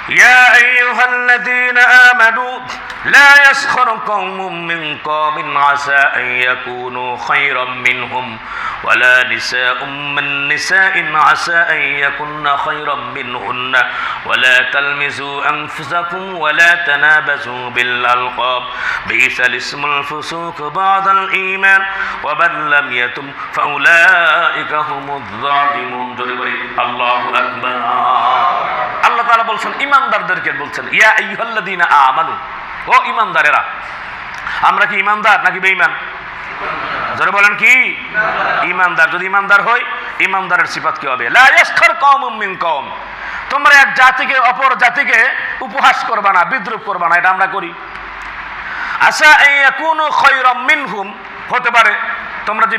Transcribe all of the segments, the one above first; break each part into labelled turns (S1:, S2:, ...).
S1: يا أيها الذين آمنوا لا يسخر قوم من قوم عسى أن يكونوا خيرا منهم ولا نساء من نساء عسى أن يكن خيرا منهن ولا تلمزوا أنفسكم ولا تنابزوا بالألقاب بئس الاسم الفسوق بعد الإيمان ومن لم يتم فأولئك هم الظالمون الله أكبر আল্লাহ তাআলা বলছেন ঈমানদারদেরকে বলছেন ইয়া আইয়ুহাল্লাযীনা আমানু ও ঈমানদারেরা আমরা কি ঈমানদার নাকি বেঈমান জোরে বলেন কি ঈমানদার যদি ঈমানদার হই ঈমানদারের সিফাত কি হবে লা ইয়াসখার কওমুম মিন কওম তোমরা এক জাতিকে অপর জাতিকে উপহাস করবা না বিদ্রূপ করবা না এটা আমরা করি আসা আইয়াকুনু খায়রাম মিনহুম হতে পারে তোমরা যে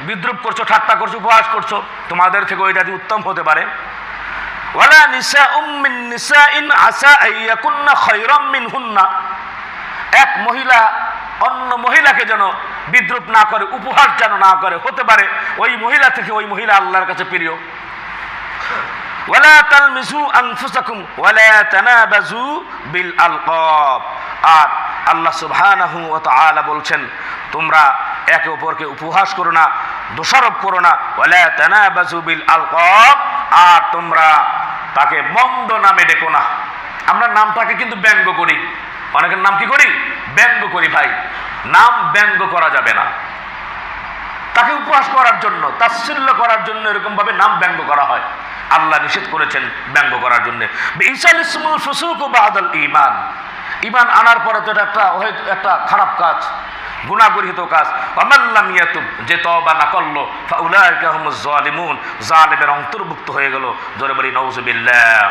S1: বিদ্রূপ করছো ঠাট্টা করছো উপহাস করছো তোমাদের থেকে ওই জাতি উত্তম হতে পারে ওয়ালা নিসাউম মিন নিসাইন আসা আইয়াকুন্না খায়রাম মিনহুন্না এক মহিলা অন্য মহিলাকে যেন বিদ্রূপ না করে উপহাস যেন না করে হতে পারে ওই মহিলা থেকে ওই মহিলা আল্লাহর কাছে প্রিয় ওয়ালা তালমিজু আনফুসাকুম ওয়ালা তানাবাজু বিল আলকাব আর আল্লাহ সুবহানাহু ওয়া তাআলা বলছেন তোমরা একে অপরকে উপহাস করো না দোষারোপ করো না ওয়ালা তানাবাজু বিল আলকাব আর তোমরা তাকে মন্দ নামে ডেকো না আমরা নামটাকে কিন্তু ব্যঙ্গ করি অনেকের নাম কি করি ব্যঙ্গ করি ভাই নাম ব্যঙ্গ করা যাবে না তাকে উপহাস করার জন্য তাচ্ছিল্য করার জন্য এরকম ভাবে নাম ব্যঙ্গ করা হয় আল্লাহ নিষেধ করেছেন ব্যঙ্গ করার জন্য বিইসাল ইসমুল ফুসুক বাদাল ঈমান ঈমান আনার পরে তো এটা একটা খারাপ কাজ গুনাহগরিত কাজ ওয়ামাল্লাম ইয়াতুব যে তওবা না করলো ফাউলাইকা হুমুজ জালিমুন জালিমের অন্তর্ভুক্ত হয়ে গেল জোরে বলি নাউযুবিল্লাহ